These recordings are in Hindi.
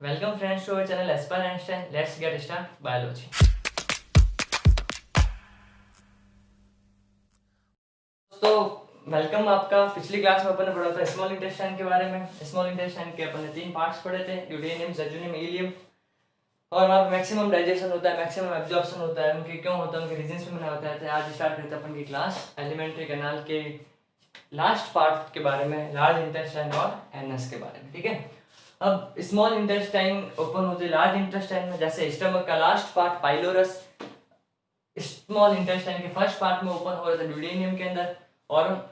Welcome friends to our channel Aspire Einstein. Let's get start biology. तो वेलकम आपका। पिछली क्लास में अपन ने पढ़ा था स्मॉल इंटेस्टाइन के बारे में। स्मॉल इंटेस्टाइन के अपन ने तीन पार्ट्स पढ़े थे, ड्यूडेनियम, जेजुनियम, इलियम। और वहाँ पे मैक्सिमम डाइजेशन होता है, मैक्सिमम एब्जॉर्प्शन होता है। उनके क्यों होता है, उनके रीजंस में बताया होता है। आज स्टार्ट करते हैं अपन की क्लास एलिमेंट्री कैनाल के लास्ट पार्ट के बारे में, लार्ज इंटेस्टाइन और एनस के बारे में। ठीक है, अब स्मॉल इंटेस्टाइन ओपन होते लार्ज इंटेस्टाइन में, जैसे स्टमक का last part pylorus small intestine के फर्स्ट पार्ट में ओपन हो रहा था ड्यूडेनियम के अंदर, और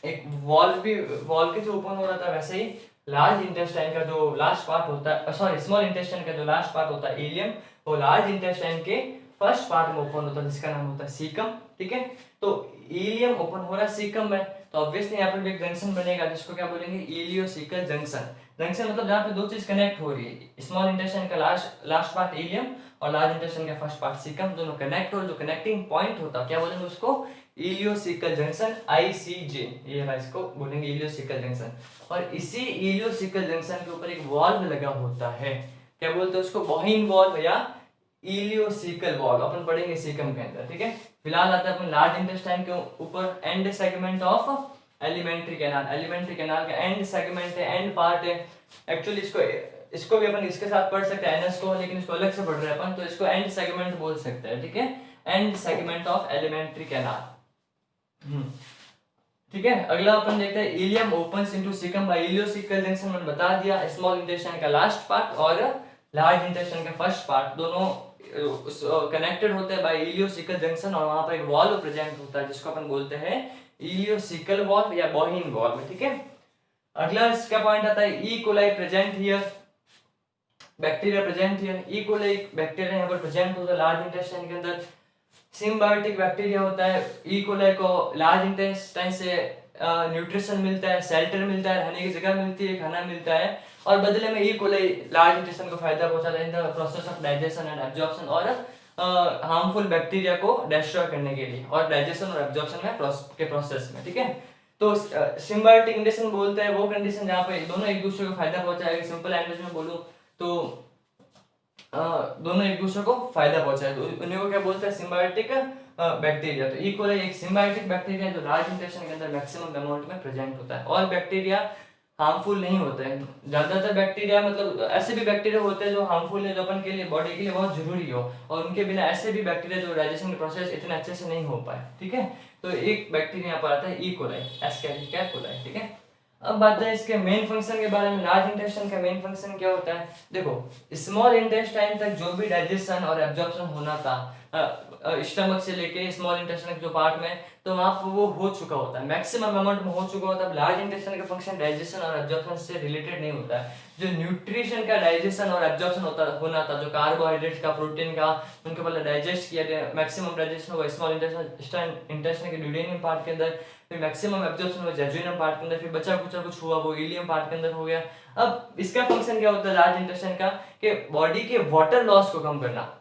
एक वॉल्व के जो ओपन हो रहा था, वैसे ही लार्ज इंटेस्टाइन का जो लास्ट पार्ट होता है, सॉरी स्मॉल इंटेस्टाइन का जो लास्ट पार्ट होता है इलियम, वो लार्ज इंटेस्टाइन के फर्स्ट पार्ट में ओपन होता है, जिसका नाम होता है सीकम। ठीक है, तो इलियम ओपन हो रहा है सीकम में, तो ऑब्वियसली यहाँ पर भी एक जंक्शन बनेगा, जिसको क्या बोलेंगे, इलियोसिकल जंक्शन। जंक्शन मतलब जहाँ पे दो चीज कनेक्ट हो रही है, स्मॉल इंटेस्टाइन का लास्ट पार्ट इलियम और लार्ज इंटेस्टाइन का फर्स्ट पार्ट सीकम, दोनों कनेक्ट हो, जो कनेक्टिंग पॉइंट होता है क्या बोलेंगे उसको, इलियोसिकल जंक्शन, ICJ, ये है, इसको बोलेंगे इलियोसिकल जंक्शन। और इसी इलियोसिकल जंक्शन के ऊपर एक वॉल्व लगा होता है, क्या बोलते हैं उसको, बॉहिन वॉल्व या इलियोसिकल वॉल्व, अपन पढ़ेंगे सीकम के अंदर। ठीक है, फिलहाल आता है अपन लार्ज इंटेस्टाइन के ऊपर, and segment of elementary canal. Alimentary canal का एंड सेगमेंट है, एंड पार्ट है। एक्चुअली इसको भी अपन इसके साथ पढ़ सकते हैं एनएस को, लेकिन इसको अलग से पढ़ रहे हैं अपन, तो इसको एंड सेगमेंट बोल सकते हैं। ठीक है, end segment of elementary canal. ठीक है, अगला अपन देखते हैं ileum opens into caecum by ileocaecal junction. मैंने बता दिया, स्मॉल इंटेस्टाइन का लास्ट पार्ट और लार्ज इंटेस्टाइन का फर्स्ट पार्ट दोनों कनेक्टेड होते हैं बाय इलियोसिकल जंक्शन, और वहां पर एक वॉल्व प्रेजेंट होता है, जिसको अपन बोलते हैं इलियोसिकल वॉल्व या बॉहिन वॉल्व। ठीक है, अगला इसका पॉइंट आता है E coli present here, bacteria present here. E coli bacteria यहाँ पर प्रेजेंट होता है लार्ज इंटेस्टाइन के अंदर। सिम्बायोटिक बैक्टीरिया होता है। ई कोलाई को लार्ज इंटेस्टाइन से न्यूट्रिशन मिलता है, शेल्टर मिलता है, रहने की जगह मिलती है, खाना मिलता है, और बदले में ई कोलाई लार्ज इंटेस्टाइन को फायदा पहुंचाता है in the process of digestion and absorption, और हार्मफुल बैक्टीरिया को डिस्ट्रॉय करने के लिए, और डाइजेशन और एब्जॉर्प्शन में के प्रोसेस में। ठीक है, तो सिम्बायोटिक कंडीशन बोलते हैं वो कंडीशन जहाँ पे दोनों एक दूसरे को फायदा पहुंचाएगा। सिंपल लैंग्वेज में बोलूं तो दोनों एक दूसरे को फायदा पहुंचाए, तो उन्हीं को क्या बोलते हैं, सिम्बायोटिक बैक्टीरिया। तो ई कोलाई एक सिम्बायोटिक बैक्टीरिया जो लार्ज इंटेस्टाइन के अंदर मैक्सिमम अमाउंट में प्रेजेंट होता है, और बैक्टीरिया हार्मफुल नहीं होते हैं। ज्यादातर बैक्टीरिया, मतलब ऐसे भी बैक्टीरिया होते हैं जो हार्मफुल है, जो अपन के लिए, बॉडी के लिए बहुत जरूरी हो, और उनके बिना ऐसे भी बैक्टीरिया जो डाइजेशन के प्रोसेस इतने अच्छे से नहीं हो पाए। ठीक है, तो एक बैक्टीरिया यहाँ पर आता है ई कोलाई, एस्केरिका कोलाई। ठीक है, अब बात है इसके मेन फंक्शन के बारे में। लार्ज इंटेस्टाइन का मेन फंक्शन क्या होता है, देखो स्मॉल इंटेस्टाइन तक जो भी डाइजेशन और एब्जॉर्प्शन होना था स्टमक से लेके स्मॉल इंटेस्टाइन जो पार्ट में, तो वहां पर वो हो चुका होता है, मैक्सिमम अमाउंट में हो चुका होता है। लार्ज इंटेस्टाइन का फंक्शन डाइजेशन और एब्जॉर्प्शन से रिलेटेड नहीं होता है। जो न्यूट्रिशन का डाइजेशन और एब्जॉर्प्शन होना था, जो कार्बोहाइड्रेट का, प्रोटीन का, उनके पहले डाइजेस्ट किया, मैक्सिमम डाइजेशन होगा स्मॉल इंटेस्टाइन के ड्यूडेनियम पार्ट के अंदर, फिर मैक्सिमम एब्जॉर्प्शन हुआ जेजुनम पार्ट के अंदर, फिर बचा कुछ कुछ हुआ वो इलियम पार्ट के अंदर हो गया। अब इसका फंक्शन क्या होता है लार्ज इंटेस्टाइन का, कि बॉडी के वाटर लॉस को कम करना।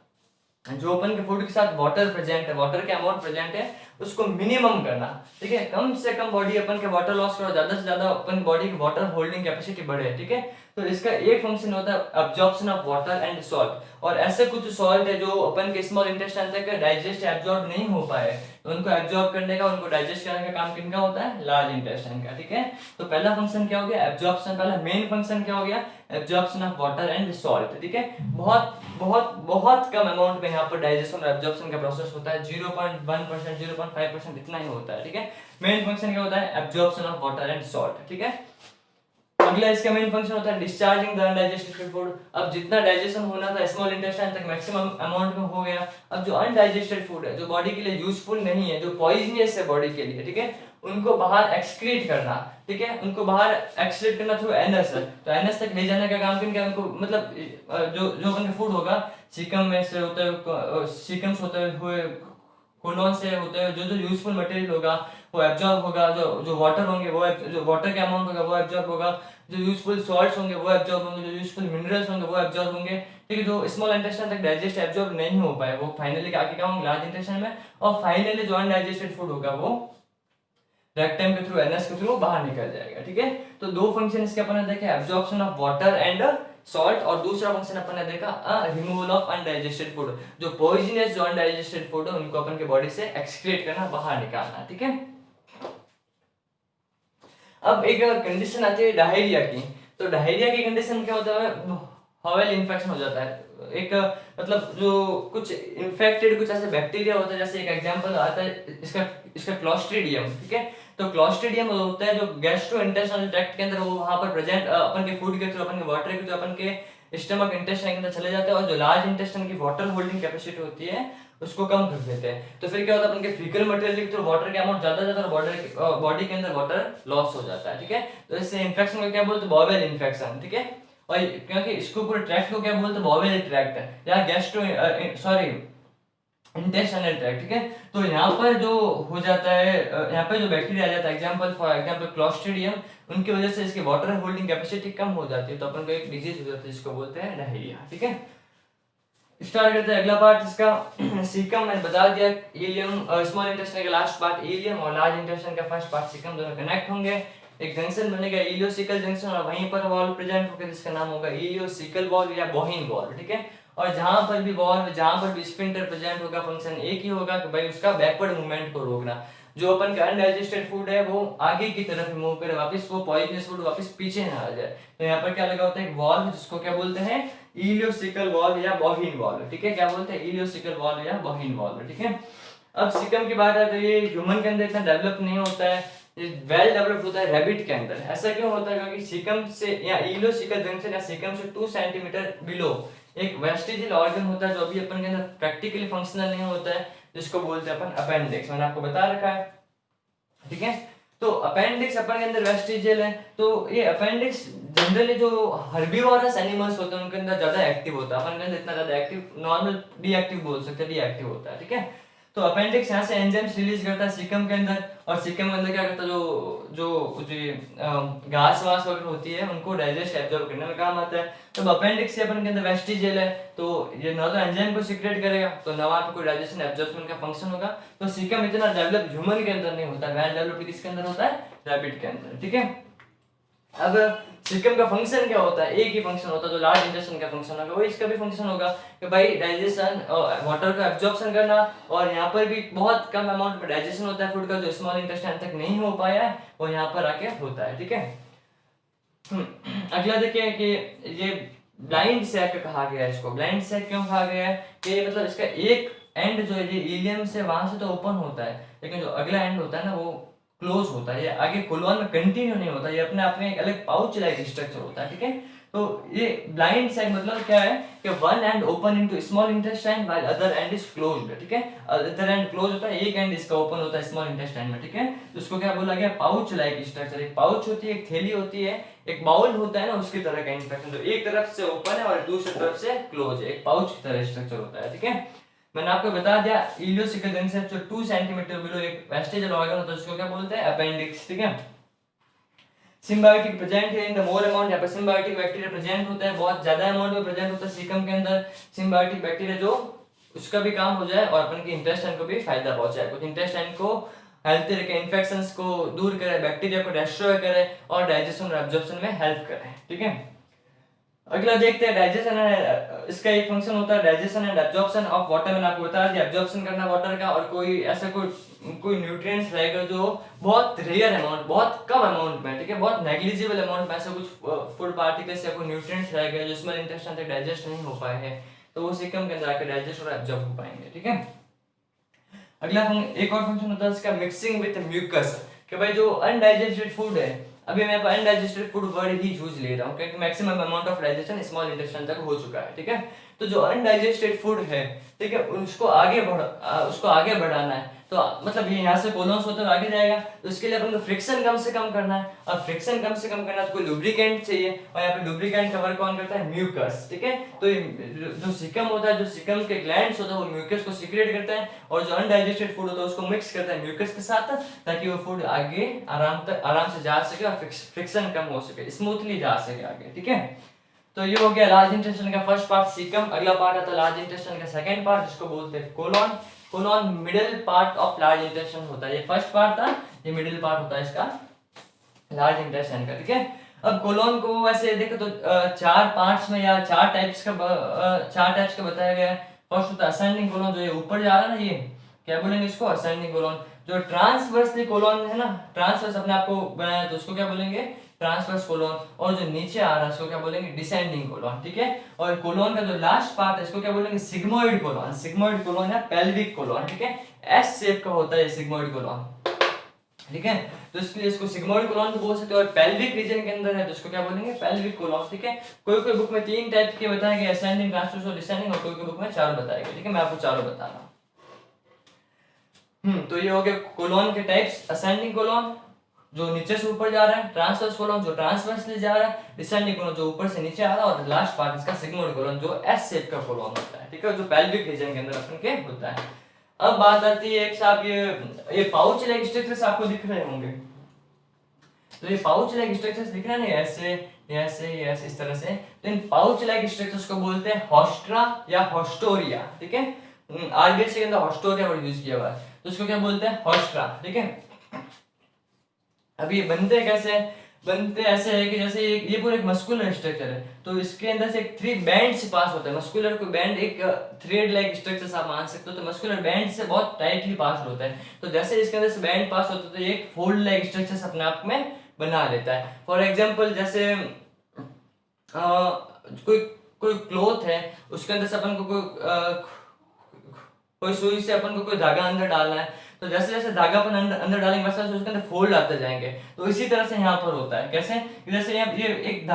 जो अपन के फूड के साथ वाटर प्रेजेंट है, वाटर के अमाउंट प्रेजेंट है, उसको मिनिमम करना। ठीक है, कम से कम बॉडी अपन के वाटर लॉस करो, ज्यादा से ज्यादा अपन बॉडी की वाटर होल्डिंग कैपेसिटी बढ़े। ठीक है, तो इसका एक फंक्शन होता है absorption of water and salt, और ऐसे कुछ सॉल्ट है जो अपन के स्मॉल इंटेस्टाइन तक डाइजेस्ट एब्जॉर्ब नहीं हो पाए, तो उनको एब्जॉर्ब करने का, उनको डाइजेस्ट करने का काम किनका होता है, लार्ज इंटेस्टाइन का। ठीक है, तो पहला फंक्शन क्या हो गया, एब्जॉर्प्शन। पहला मेन फंक्शन क्या हो गया, absorption of water and salt. ठीक है, बहुत बहुत बहुत कम अमाउंट में यहाँ पर डाइजेशन और एब्जॉर्प्शन का प्रोसेस होता है, 0.1%, 0.5% इतना ही होता है। ठीक है, मेन फंक्शन क्या होता है, absorption of water and salt. ठीक है, अगला इसका मेन फंक्शन होता है डिस्चार्जिंग द अनडाइजेस्टेड फूड। अब जितना डाइजेशन होना था स्मॉल इंटेस्टाइन तक मैक्सिमम अमाउंट में हो गया। अब जो अनडाइजेस्टेड फूड है, जो बॉडी के लिए यूजफुल नहीं है, जो पॉइजनियस है बॉडी के लिए, ठीक है, उनको बाहर एक्सक्रीट करना। ठीक है, उनको बाहर एक्सक्रीट करना थ्रू एनस, तो एनस तक ले जाने का काम किनका, उनको मतलब जो जो अपन फूड होगा सीकम में से होते हुए, सीकम से होते हुए, कोलोन से होते हुए, जो जो यूजफुल मटेरियल होगा वो एब्जॉर्ब होगा, जो जो वाटर होंगे वो, जो वाटर का अमाउंट होगा वो एब्जॉर्ब होगा, जो यूजफुल सॉल्ट्स होंगे वो एब्जॉर्ब होंगे, जो यूजफुल मिनरल्स होंगे वो एब्जॉर्ब होंगे। ठीक है, जो स्मॉल इंटेस्टाइन तक डाइजेस्ट एब्जॉर्ब नहीं हो पाए, वो फाइनली आगे क्या होंगे, लार्ज इंटेस्टाइन में, और फाइनली जो अनडाइजेस्टेड फूड होगा वो रेक्टम के थ्रू, एनएस के थ्रू बाहर निकल जाएगा। ठीक है, तो दो फंक्शन इसके अपन ने देखे, absorption of water and salt, और दूसरा फंक्शन अपन ने देखा रिमूवल ऑफ अनडाइजेस्टेड फूड, जो पॉइजनस जो अनडाइजेस्टेड फूड है उनको अपन के बॉडी से एक्सक्रीट करना, बाहर निकालना। ठीक है, अब एक कंडीशन आती है डायरिया की। तो डायरिया की कंडीशन क्या होता है, हॉवेल इन्फेक्शन हो जाता है। एक मतलब जो कुछ इन्फेक्टेड कुछ ऐसे बैक्टीरिया होता है, जैसे एक एग्जांपल आता है इसका इसका क्लोस्ट्रीडियम। ठीक है, तो क्लोस्ट्रीडियम होता है जो गैस्ट्रोइंटेस्टाइनल ट्रैक्ट के अंदर वो वहां पर प्रेजेंट अपन के फूड के थ्रू, अपन के वाटर के थ्रू अपन के स्टमक इंटेस्टाइन के अंदर चले जाते हैं, और जो लार्ज इंटेस्टाइन की वाटर होल्डिंग कैपेसिटी होती है उसको कम कर देते हैं। तो फिर क्या होता है, अपन के फीकल मटेरियल के थ्रू वाटर का अमाउंट ज्यादा जाता है और बॉडी के अंदर वाटर लॉस हो जाता है। ठीक है, तो इससे इन्फेक्शन को क्या बोलते हैं, बॉवेल इन्फेक्शन। ठीक है, और क्योंकि इसको पूरे ट्रैक्ट को क्या बोलते हैं, बॉवेल ट्रैक्ट या गैस्ट्रो सॉरी इंटेस्टाइनल ट्रैक्ट। ठीक है, तो यहाँ पर जो हो जाता है, यहाँ पर जो बैक्टीरिया आ जाता है, एग्जांपल फॉर एग्जांपल क्लोस्ट्रीडियम, उनकी वजह से इसकी वाटर होल्डिंग कैपेसिटी कम हो जाती है, तो अपन को एक डिजीज हो जाती है जिसको बोलते हैं डायरिया। ठीक है, स्टार्ट करते हैं अगला पार्ट इसका। सीकम मैंने बता दिया, इलियम स्मॉल इंटेस्टाइन का लास्ट पार्ट इलियम और लार्ज इंटेस्टाइन का फर्स्ट पार्ट सीकम, दोनों कनेक्ट होंगे, एक जंक्शन बनेगा इलियोसिकल जंक्शन, और वहीं पर वॉल्व प्रेजेंट होकर जिसका नाम होगा इलियोसिकल वॉल्व या बोहिन वॉल्व। ठीक है, और जहां पर भी वॉल्व, जहां पर भी स्फिंक्टर प्रेजेंट होगा, फंक्शन एक ही होगा कि भाई उसका बैकवर्ड मूवमेंट को रोकना। जो अपन का अनडाइजेस्टेड फूड है वो आगे की तरफ मूव करे, वापस वो पॉइजनस फूड वापस पीछे ना आ जाए। तो यहाँ पर क्या लगा होता है, एक वॉल्व जिसको क्या बोलते हैं, इलियोसिकल वॉल्व या बोहिन वॉल्व। ठीक है, क्या बोलते हैं, इलियोसिकल वॉल्व या बोहिन वॉल्व। ठीक है, अब सिकम की बात है तो ये ह्यूमन के अंदर इतना डेवलप नहीं होता है, वेल डेवलप्ड होता है रैबिट के अंदर। ऐसा क्यों होता है, क्योंकि सिकम से या इलियोसिकल जंक्शन या सिकम से 2 सेंटीमीटर बिलो एक वेस्टिजियल ऑर्गन होता है जो अभी अपन के अंदर प्रैक्टिकली फंक्शनल नहीं होता है, जिसको बोलते हैं अपन अपेंडिक्स। मैंने आपको बता रखा है। ठीक है, तो अपेंडिक्स अपन के अंदर वेस्टिजियल है, तो ये अपेंडिक्स जनरली जो हर्बीवोरस एनिमल्स होते हैं उनके अंदर ज्यादा एक्टिव होता है, अपन के अंदर इतना ज्यादा एक्टिव, नॉर्मल डीएक्टिव बोल सकते हैं, डीएक्टिव होता है। ठीक है, तो अपेंडिक्स यहाँ से एंजाइम्स रिलीज करता है सीकम के अंदर, और सीकम के अंदर क्या करता है, जो जो जो घास वास वगैरह होती है उनको डाइजेस्ट एब्जॉर्ब करने में काम आता है। तो अपेंडिक्स से अपन के अंदर वेस्टिजियल है, तो ये ना तो एंजाइम को सीक्रेट करेगा, तो ना वहाँ पे कोई डाइजेशन एब्जॉर्प्शन का फंक्शन होगा। तो सीकम इतना डेवलप ह्यूमन के अंदर नहीं होता, वेल डेवलप किसके अंदर होता है, रैबिट के अंदर। ठीक है, अब सिस्टम का फंक्शन क्या होता है, एक ही फंक्शन होता है जो लार्ज इंटेस्टाइन का फंक्शन होगा, वो इसका भी फंक्शन होगा कि भाई डाइजेशन, वाटर का एब्जॉर्प्शन करना, और यहाँ पर भी बहुत कम अमाउंट में डाइजेशन होता है फूड का, जो स्मॉल इंटेस्टाइन तक नहीं हो पाया है वो यहाँ पर आके होता है। ठीक है, अगला देखिए कि ये ब्लाइंड सैक कहा गया है। इसको ब्लाइंड सैक क्यों कहा गया है, कि मतलब इसका एक एंड जो है ये इलियम से वहां से तो ओपन होता है, लेकिन जो अगला एंड होता है ना वो क्लोज होता है, ये आगे कोलोन में कंटिन्यू नहीं होता, ये अपने आप में एक अलग पाउच लाइक स्ट्रक्चर होता है। ठीक है, तो ये ब्लाइंड सैक मतलब क्या है कि one and open into small intestine while other and is closed. ठीक है, अदर एंड क्लोज होता है, एक एंड इसका ओपन होता है स्मॉल इंटेस्टाइन में। ठीक है, तो इसको क्या बोला गया, पाउच लाइक स्ट्रक्चर। एक पाउच होती है, एक थैली होती है, एक बाउल होता है ना, उसकी तरह का इंफेक्शन, जो एक तरफ से ओपन है और दूसरी तरफ से क्लोज है, एक पाउच की तरह स्ट्रक्चर होता है। ठीक है, मैंने आपको बता दिया इलियोसिकल जंक्शन जो 2 सेंटीमीटर बिलो एक वेस्टिजियल ऑर्गन होता है उसको क्या बोलते हैं, अपेंडिक्स। ठीक है, सिम्बायोटिक प्रेजेंट है इन द मोर अमाउंट, यहाँ पर सिम्बायोटिक बैक्टीरिया प्रेजेंट होता है, बहुत ज्यादा अमाउंट में प्रेजेंट होता है सीकम के अंदर सिम्बायोटिक बैक्टीरिया, जो उसका भी काम हो जाए और अपन के इंटेस्टाइन को भी फायदा पहुंचाए, कुछ इंटेस्टाइन को हेल्थी रखे, इन्फेक्शंस को दूर करे, बैक्टीरिया को डिस्ट्रॉय करे और डाइजेशन और एब्जॉर्प्शन में हेल्प करे। ठीक है, अगला देखते हैं डाइजेशन है, इसका एक फंक्शन होता है digestion and absorption of water. मैंने आपको बताया दिया एब्जॉर्प्शन करना वाटर का, और कोई ऐसा कोई न्यूट्रिएंट्स रहेगा जो बहुत रेयर अमाउंट, बहुत कम अमाउंट में, ठीक है, बहुत नेग्लिजिबल अमाउंट में ऐसा कुछ फूड पार्टिकल्स या कोई न्यूट्रिएंट्स रहेगा जो स्मॉल इंटेस्टाइन तक डाइजेस्ट नहीं हो पाए हैं, तो वो सीकम के अंदर आकर डाइजेस्ट और एब्जॉर्ब हो पाएंगे। ठीक है, अगला एक और फंक्शन होता है इसका मिक्सिंग विद म्यूकस, कि भाई जो अनडाइजेस्टेड फूड है, अभी मैं अनडाइजेस्टेड फूड वर्ड ही यूज ले रहा हूँ क्योंकि maximum amount of digestion small intestine तक हो चुका है। ठीक है, तो जो अनडाइजेस्टेड फूड है, ठीक है, उसको आगे बढ़ाना है, तो मतलब ये यहाँ से कोलोन्स होते हुए आगे जाएगा, तो उसके लिए अपन को फ्रिक्शन कम से कम करना है, और फ्रिक्शन कम से कम करना है तो कोई लुब्रिकेंट चाहिए, और यहाँ पे लुब्रिकेंट का वर्क कौन करता है, म्यूकस। ठीक है, तो ये जो सिकम होता है, जो सिकम के ग्लैंड्स होता है वो म्यूकस को सीक्रेट करता है, और जो अनडाइजेस्टेड फूड होता है उसको मिक्स करता है म्यूकस के साथ, ताकि वो फूड आगे आराम से जा सके और फ्रिक्शन कम हो सके, स्मूथली जा सके आगे। ठीक है, तो ये हो गया लार्ज इंटेस्टाइन का फर्स्ट पार्ट सीकम। अगला पार्ट आता है लार्ज इंटेस्टाइन का सेकंड पार्ट, जिसको बोलते हैं colon. Colon middle part of large intestine होता है, ये फर्स्ट पार्ट था, ये मिडिल पार्ट होता है इसका लार्ज इंटेस्टाइन का, ठीक है। अब कोलोन को वैसे देखो तो चार पार्ट्स में या चार टाइप्स का बताया गया है। फर्स्ट होता है असेंडिंग कोलोन, जो ये ऊपर जा रहा है ना, ये क्या बोलेंगे इसको, असेंडिंग कोलोन। जो ट्रांसवर्सली कोलोन है ना, ट्रांसवर्स अपने आप को बनाया तो उसको क्या बोलेंगे, ट्रांसवर्स कोलोन। और जो नीचे आ रहा है उसको क्या बोलेंगे, डिसेंडिंग कोलोन, ठीक है। और कोलोन का जो लास्ट पार्ट है इसको क्या बोलेंगे, सिग्मोइड कोलोन। सिग्मोइड कोलोन या पेल्विक कोलोन, ठीक है। एस शेप का होता है सिग्मोइड कोलोन, ठीक है। तो इसलिए इसको सिग्मोइड कोलोन भी बोल सकते हो। और पेल्विक रीजन के अंदर है तो इसको क्या बोलेंगे, पेल्विक कोलोन, ठीक है। कोई कोई बुक में 3 टाइप के बताए गए, असेंडिंग, ट्रांसवर्स और डिसेंडिंग, और कोई कोई बुक में 4 बताए गए, ठीक है। मैं आपको चारों बता रहा हूँ। तो ये हो गया कोलोन के टाइप्स। असेंडिंग कोलोन जो नीचे से ऊपर जा रहा है, ट्रांसवर्स कोलोन जो ट्रांसवर्सली जा रहा है, डिसेंडिंग कोलोन जो ऊपर से नीचे आ रहा है, और लास्ट पार्ट इसका सिग्मोइड कोलोन जो एस शेप का कोलोन होता है, ठीक है, जो पेल्विक रीजन के अंदर अपन के होता है। अब बात आती है एक साहब, ये पाउच लाइक स्ट्रक्चर्स आपको दिख रहे होंगे। तो ये पाउच लाइक स्ट्रक्चर्स दिख रहे हैं ना, ऐसे ऐसे ऐसे इस तरह से। तो इन पाउच लाइक स्ट्रक्चर्स को बोलते हैं हॉस्ट्रा या हॉस्टोरिया, ठीक है। आरबीएससी के अंदर हॉस्टोरिया वर्ड यूज किया हुआ है, तो इसको क्या बोलते हैं, हॉस्ट्रा, ठीक है। अब ये बनते कैसे, बनते ऐसे है कि जैसे ये पूरा एक मस्कुलर स्ट्रक्चर है, तो इसके अंदर से 3 बैंड से पास होता है। मस्कुलर को बैंड एक थ्रेड लाइक स्ट्रक्चर आप मान सकते हो, तो मस्कुलर बैंड से बहुत टाइटली पास होता है। तो जैसे इसके अंदर से बैंड पास होता है तो ये एक फोल्ड लाइक स्ट्रक्चर अपने आप में बना लेता है। फॉर एग्जाम्पल जैसे कोई कोई क्लोथ है, उसके अंदर से अपन को कोई सुई से अपन को कोई धागा अंदर डालना है, तो जैसे जैसे धागा अपन अंदर डालेंगे वैसे वैसे उसके अंदर फोल्ड आते जाएंगे। तो इसी तरह से यहाँ पर होता है। कैसे, जैसे ये एक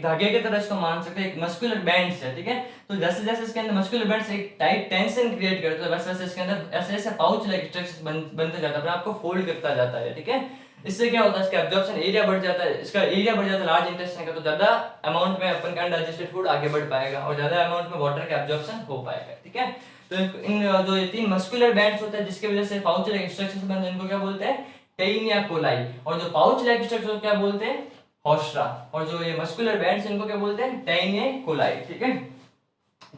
धागे की तरह इसको मान सकते हैं, एक मस्कुलर बैंड से, ठीक है। तो जैसे जैसे इसके अंदर मस्कुलर बैंड से एक टाइट टेंशन क्रिएट करता है, वैसे वैसे इसके अंदर ऐसे ऐसे पाउच लाइक स्ट्रक्चर बनते जाता है, अपने आपको फोल्ड करता जाता है, ठीक है। इससे क्या होता है, इसका एब्जॉर्प्शन एरिया बढ़ जाता है, इसका एरिया बढ़ जाता है लार्ज इंटेस्टाइन का, तो ज्यादा अमाउंट में अपन का अनडाइजेस्टेड फूड आगे बढ़ पाएगा और ज्यादा अमाउंट में वाटर का एब्जॉर्प्शन हो पाएगा, ठीक है। तो इन जो ये 3 मस्कुलर बैंड्स होते हैं जिसकी वजह से पाउच लाइक स्ट्रक्चर्स बनते हैं, इनको क्या बोलते हैं, टेइनिया कोलाई। और जो पाउच लाइक स्ट्रक्चर क्या बोलते हैं, हॉस्ट्रा। और जो ये मस्कुलर बैंड्स इनको क्या बोलते हैं, टेइनिया कोलाई, ठीक है।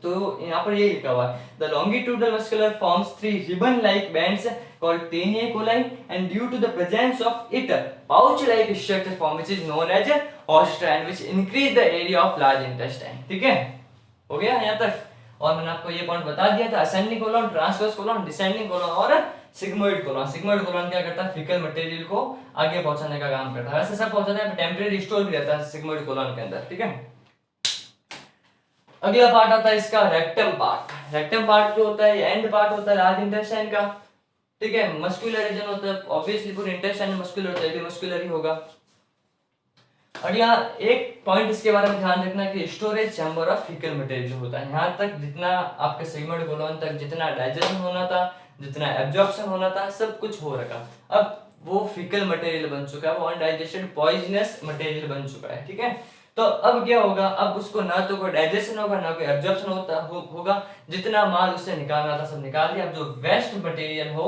तो यहाँ पर ये लिखा हुआ है, the longitudinal muscular forms 3 ribbon like bands called taenia coli, and due to the presence of it pouch like structure form which is known as hostra and which increase the area of large intestine, ठीक है। हो गया यहाँ तक। और मैंने आपको ये पॉइंट बता दिया था, ascending colon, transverse colon, descending colon और सिग्मोइड कोलोन। सिग्मोइड कोलोन क्या करता है, फीकल मटेरियल को आगे पहुंचाने का काम करता है। वैसे सब पहुंचाता है, टेम्परेरी स्टोर भी रहता है सिग्मोइड कोलोन के अंदर, ठीक है। अगला पार्ट आता है इसका रेक्टम पार्ट। रेक्टम पार्ट जो होता है ये एंड पार्ट होता है लार्ज इंटेस्टाइन का, ठीक है। मस्कुलर रीजन होता है, ऑब्वियसली पूरे इंटेस्टाइन में मस्कुलर होता है, ये भी मस्कुलर ही होगा। अगला एक पॉइंट इसके बारे में ध्यान रखना कि storage chamber of faecal material होता है। यहाँ तक जितना आपके सिग्मोइड कोलोन तक जितना डाइजेशन होना था, जितना एब्जॉर्प्शन होना था, सब कुछ हो रखा। अब वो फीकल मटेरियल बन चुका है, वो अनडाइजेस्टेड पॉइजनस मटेरियल बन चुका है, ठीक है। तो अब क्या होगा, अब उसको ना तो कोई डाइजेशन होगा ना कोई एब्जॉर्प्शन होगा। जितना माल उससे निकालना था सब निकाल दिया। अब जो वेस्ट मटेरियल हो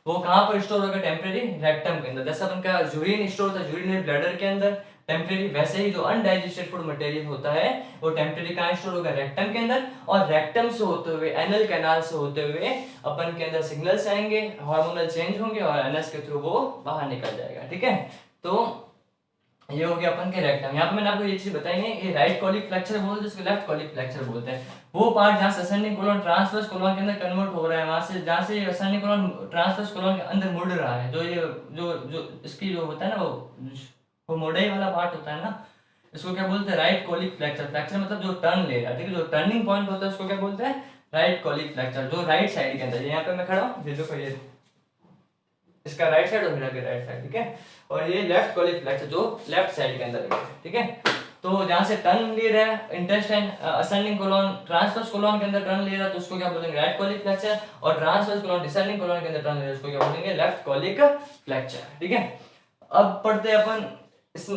वो कहाँ पर स्टोर होगा, टेम्परेरी रेक्टम के अंदर। जैसा उनका यूरिन स्टोर होता है यूरिनरी ब्लैडर के अंदर टेम्परेरी, वैसे ही जो अनडाइजेस्टेड फूड मटेरियल होता है वो टेम्परेरी कहाँ स्टोर होगा, रेक्टम के अंदर। और रेक्टम से होते हुए एनल कैनाल से होते हुए अपन के अंदर सिग्नल्स आएंगे, हार्मोनल चेंज होंगे और एनएस के थ्रू वो बाहर निकल जाएगा, ठीक है। तो ये हो गया अपन के रेक्टम। यहाँ पे मैंने आपको ये चीज बताई है, ये राइट कॉलिक फ्लेक्सर बोलते हैं, इसको लेफ्ट कॉलिक फ्लेक्सर बोलते हैं। वो पार्ट जहाँ से असेंडिंग कोलोन ट्रांसवर्स कोलोन के अंदर कन्वर्ट हो रहा है, वहां से जहाँ से असेंडिंग कोलोन ट्रांसवर्स कोलोन के अंदर मुड़ रहा है, जो ये जो इसकी जो होता है ना वो मोटाई वाला पार्ट होता है ना, इसको क्या बोलते हैं, राइट कॉलिक फ्लेक्सर। फ्लेक्सर मतलब जो टर्न ले रहा है, ठीक है, जो टर्निंग पॉइंट होता है उसको क्या बोलते हैं, राइट कॉलिक फ्लेक्सर। जो राइट साइड के अंदर, यहाँ पे मैं खड़ा हूँ, देखो ये इसका राइट साइड और मेरा भी राइट साइड, ठीक है। और ये लेफ्ट कॉलिक फ्लेक्सर जो लेफ्ट साइड के अंदर है, ठीक है। तो जहां से टर्न ले रहा है intestine, ascending colon transverse colon के अंदर टर्न ले रहा है तो उसको क्या बोलेंगे, राइट कॉलिक फ्लेक्सर। और ट्रांसवर्स कोलोन डिसेंडिंग कोलोन के अंदर टर्न ले रहा है उसको क्या बोलेंगे, लेफ्ट कॉलिक फ्लेक्सर, ठीक है। अब पढ़ते हैं अपन इस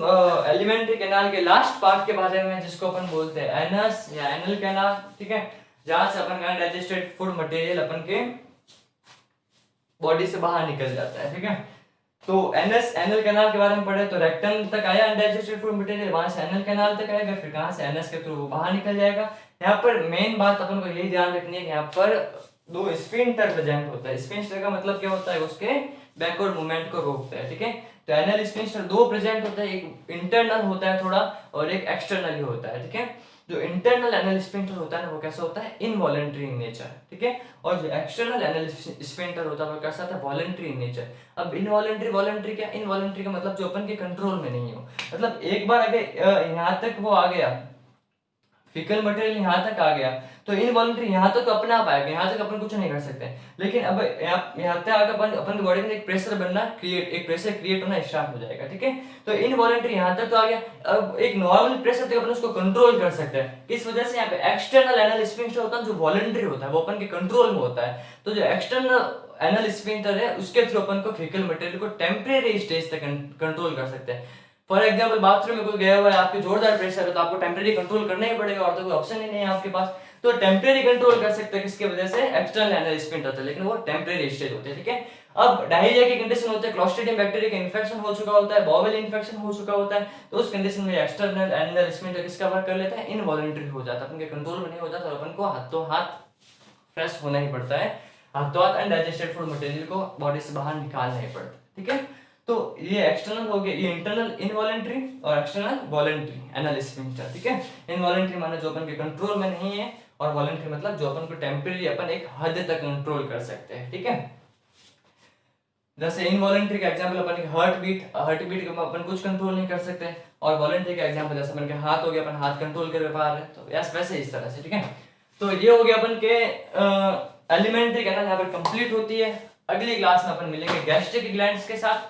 एलिमेंट्री कैनाल के लास्ट पार्ट के बारे में, जिसको अपन बोलते हैं एनस या एनल कैनाल, ठीक है। जहां से अपन का डाइजेस्टेड फूड मटेरियल अपन के बॉडी से बाहर निकल जाता है, ठीक है। तो एनएस एनल कैनाल के बारे में पढ़े तो रेक्टम तक आया अनडाइजेस्टेड फूड मटेरियल, वहां से एनल कैनाल तक आएगा, फिर कहां से एनएस के थ्रू बाहर निकल जाएगा। यहाँ पर मेन बात अपन को यही ध्यान रखनी है कि यहाँ पर 2 स्फिंक्टर प्रेजेंट होता है। स्फिंक्टर का मतलब क्या होता है, उसके बैकवर्ड मूवमेंट को रोकता है, ठीक है। तो एनल स्फिंक्टर दो प्रेजेंट होता है, एक इंटरनल होता है थोड़ा और एक एक्सटर्नल ही होता है, ठीक है। जो इंटरनल एनल स्फिंक्टर होता है ना वो कैसा होता है, इनवॉलंटरी इन नेचर, ठीक है। और जो एक्सटर्नल एनल स्फिंक्टर होता है वो कैसा होता है, वॉलंटरी इन नेचर। अब इनवॉलंटरी, वॉलंटरी क्या, इनवॉलंटरी का मतलब जो अपन के कंट्रोल में नहीं हो, मतलब एक बार अगर यहाँ तक वो आ गया, फिकल मटेरियल यहाँ तक आ गया तो इनवॉलंटरी यहाँ तक तो अपने आप आएगा, यहाँ तक अपन कुछ नहीं कर सकते। लेकिन अब यहाँ तक आकर अपन की बॉडी में एक प्रेशर बनना एक प्रेशर क्रिएट होना स्टार्ट हो जाएगा, ठीक है। तो इनवॉलंटरी यहाँ तक तो आ गया, अब एक नॉर्मल प्रेशर तक अपन उसको कंट्रोल कर सकते हैं। किस वजह से, यहाँ पे एक्सटर्नल एनल स्फिंक्टर होता है जो वॉलंटरी होता है, वो अपन के कंट्रोल में होता है। तो जो एक्सटर्नल एनल स्फिंक्टर है उसके थ्रू अपन को फिकल मटेरियल को टेम्परेरी स्टेज तक कंट्रोल कर सकते हैं। फॉर एग्जाम्पल बाथरूम में कोई गया हुआ है, आपके जोरदार प्रेशर है तो आपको टेम्परेरी कंट्रोल करना ही पड़ेगा, और तो कोई ऑप्शन ही नहीं है आपके पास। तो टेम्परेरी कंट्रोल कर सकते हैं किसकी वजह से, एक्सटर्नल एनल स्फिंक्टर होता है, लेकिन वो टेम्परेरी स्टेज होते हैं, ठीक है। अब डायरिया की कंडीशन होती है, क्लॉस्ट्रिडियम बैक्टीरिया का इन्फेक्शन हो चुका होता है, बॉवेल इन्फेक्शन हो चुका होता है, तो उस कंडीशन में एक्सटर्नल एनल स्फिंक्टर किसका वर्क कर लेता है, इनवॉलंटरी हो जाता है, अपन के कंट्रोल में नहीं होता, तो अपन को हाथों हाथ फ्रेश होना ही पड़ता है, हाथों हाथ अनडाइजेस्टेड फूड मटेरियल को बॉडी से बाहर निकालना ही पड़ता है, ठीक है। तो ये एक्सटर्नल हो गया, ये इंटरनल इनवॉलंटरी और एक्सटर्नल वॉलंटरी एनल स्फिंक्टर, ठीक है। इनवॉलंटरी माने जो अपन के कंट्रोल में नहीं है, और वॉलंटरी मतलब जो अपन को टेम्परेरी अपन एक हद तक कंट्रोल कर सकते हैं, ठीक है। जैसे इनवॉलंटरी का एग्जांपल अपन हार्ट बीट का अपन कुछ कंट्रोल नहीं कर सकते, और वॉलंटरी का एग्जांपल जैसे अपन के हाथ हो गया, अपन हाथ कंट्रोल कर पा रहे हैं, तो यस वैसे इस तरह से, ठीक है। तो ये हो गया अपन के एलिमेंट्री का ना, यहाँ पर कंप्लीट होती है। अगली क्लास में अपन मिलेंगे गैस्ट्रिक ग्लैंड्स के साथ।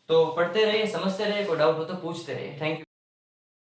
तो पढ़ते रहिए, समझते रहिए, कोई डाउट हो तो पूछते रहिए। Thank you.